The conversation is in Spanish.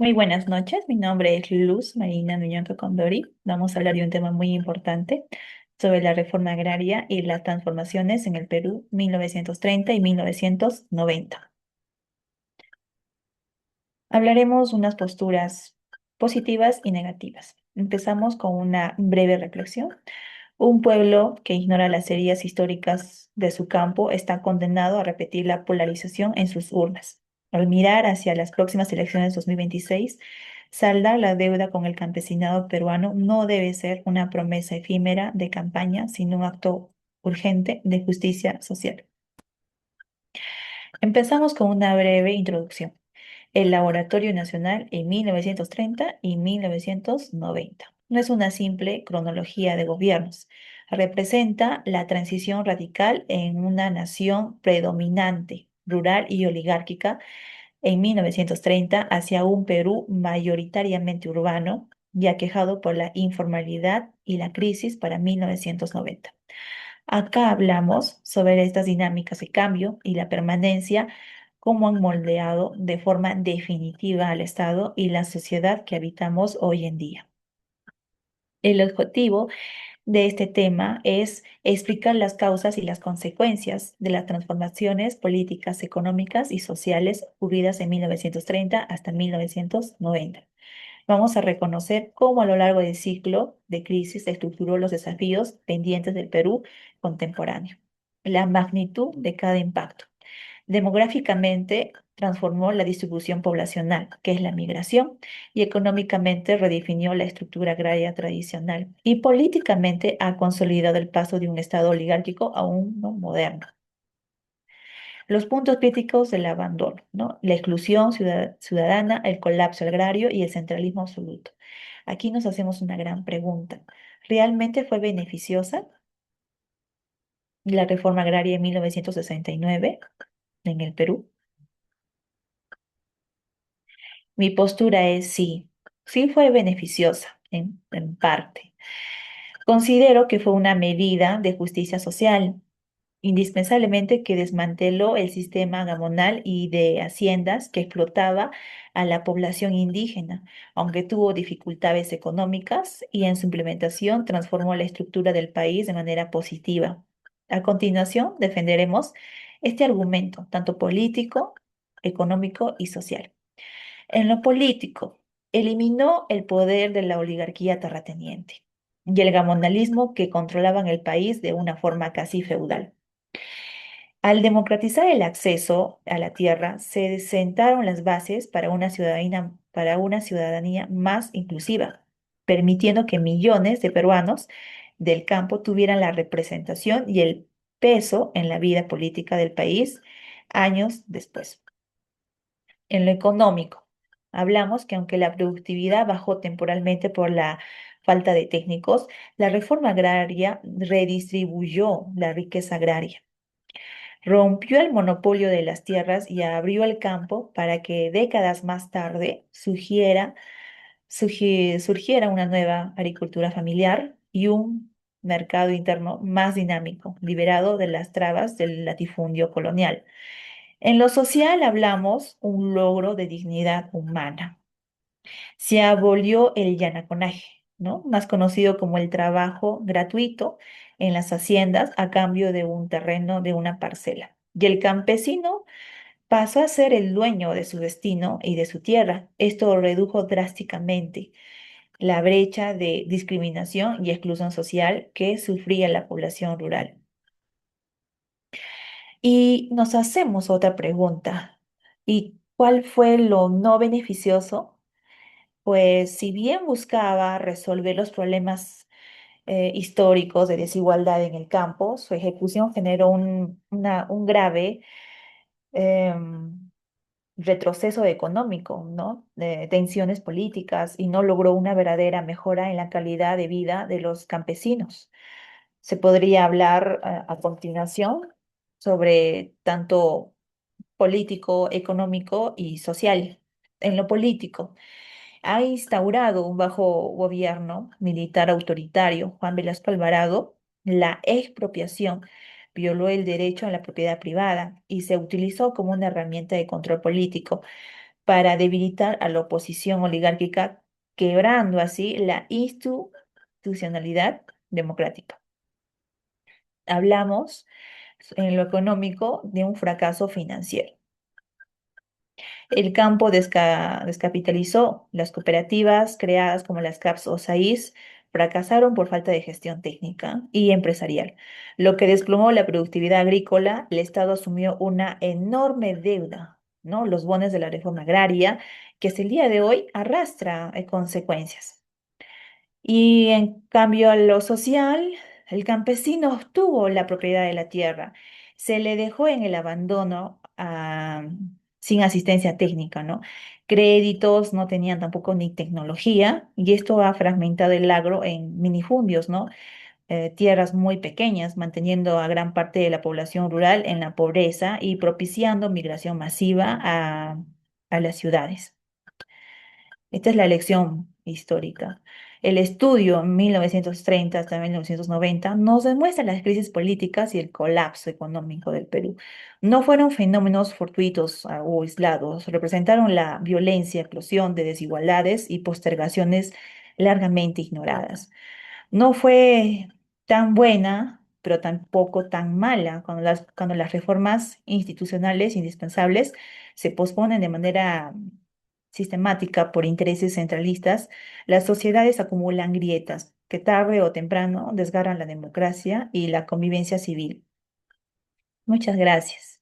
Muy buenas noches, mi nombre es Luz Marina Nuñonco Condori. Vamos a hablar de un tema muy importante sobre la reforma agraria y las transformaciones en el Perú 1930 y 1990. Hablaremos unas posturas positivas y negativas. Empezamos con una breve reflexión. Un pueblo que ignora las heridas históricas de su campo está condenado a repetir la polarización en sus urnas. Al mirar hacia las próximas elecciones 2026, saldar la deuda con el campesinado peruano no debe ser una promesa efímera de campaña, sino un acto urgente de justicia social. Empezamos con una breve introducción. El Laboratorio Nacional en 1930 y 1990. No es una simple cronología de gobiernos. Representa la transición radical en una nación predominante, rural y oligárquica en 1930 hacia un Perú mayoritariamente urbano y aquejado por la informalidad y la crisis para 1990. Acá hablamos sobre estas dinámicas de cambio y la permanencia, cómo han moldeado de forma definitiva al Estado y la sociedad que habitamos hoy en día. El objetivo de este tema es explicar las causas y las consecuencias de las transformaciones políticas, económicas y sociales ocurridas en 1930 hasta 1990. Vamos a reconocer cómo a lo largo del ciclo de crisis se estructuró los desafíos pendientes del Perú contemporáneo, la magnitud de cada impacto. Demográficamente transformó la distribución poblacional, que es la migración, y económicamente redefinió la estructura agraria tradicional. Y políticamente ha consolidado el paso de un Estado oligárquico a uno moderno. Los puntos críticos del abandono, ¿no? La exclusión ciudadana, el colapso agrario y el centralismo absoluto. Aquí nos hacemos una gran pregunta. ¿Realmente fue beneficiosa la reforma agraria en 1969 en el Perú? Mi postura es sí, sí fue beneficiosa en parte. Considero que fue una medida de justicia social, indispensablemente que desmanteló el sistema gamonal y de haciendas que explotaba a la población indígena, aunque tuvo dificultades económicas y en su implementación transformó la estructura del país de manera positiva. A continuación, defenderemos este argumento, tanto político, económico y social. En lo político, eliminó el poder de la oligarquía terrateniente y el gamonalismo que controlaban el país de una forma casi feudal. Al democratizar el acceso a la tierra, se sentaron las bases para una ciudadanía más inclusiva, permitiendo que millones de peruanos del campo tuvieran la representación y el peso en la vida política del país años después. En lo económico, hablamos que aunque la productividad bajó temporalmente por la falta de técnicos, la reforma agraria redistribuyó la riqueza agraria, rompió el monopolio de las tierras y abrió el campo para que décadas más tarde surgiera una nueva agricultura familiar y un mercado interno más dinámico, liberado de las trabas del latifundio colonial. En lo social hablamos un logro de dignidad humana. Se abolió el yanaconaje, ¿no? Más conocido como el trabajo gratuito en las haciendas a cambio de un terreno, de una parcela. Y el campesino pasó a ser el dueño de su destino y de su tierra. Esto redujo drásticamente la brecha de discriminación y exclusión social que sufría la población rural. Y nos hacemos otra pregunta. ¿Y cuál fue lo no beneficioso? Pues si bien buscaba resolver los problemas históricos de desigualdad en el campo, su ejecución generó un grave em, retroceso económico, ¿no? De tensiones políticas y no logró una verdadera mejora en la calidad de vida de los campesinos. Se podría hablar a continuación sobre tanto político, económico y social. En lo político, ha instaurado un bajo gobierno militar autoritario, Juan Velasco Alvarado, la expropiación, violó el derecho a la propiedad privada y se utilizó como una herramienta de control político para debilitar a la oposición oligárquica, quebrando así la institucionalidad democrática. Hablamos en lo económico de un fracaso financiero. El campo descapitalizó. Las cooperativas creadas como las CAPS o SAIS fracasaron por falta de gestión técnica y empresarial, lo que desplomó la productividad agrícola. El Estado asumió una enorme deuda, ¿no? Los bonos de la reforma agraria, que hasta el día de hoy arrastra consecuencias. Y en cambio a lo social, el campesino obtuvo la propiedad de la tierra, se le dejó en el abandono sin asistencia técnica, ¿no? Créditos no tenían tampoco ni tecnología y esto ha fragmentado el agro en minifundios, ¿no? Tierras muy pequeñas, manteniendo a gran parte de la población rural en la pobreza y propiciando migración masiva a las ciudades. Esta es la lección histórica. El estudio en 1930 hasta 1990 nos demuestra las crisis políticas y el colapso económico del Perú. No fueron fenómenos fortuitos o aislados, representaron la violencia, eclosión de desigualdades y postergaciones largamente ignoradas. No fue tan buena, pero tampoco tan mala cuando las reformas institucionales indispensables se posponen de manera sistemática por intereses centralistas. Las sociedades acumulan grietas que tarde o temprano desgarran la democracia y la convivencia civil. Muchas gracias.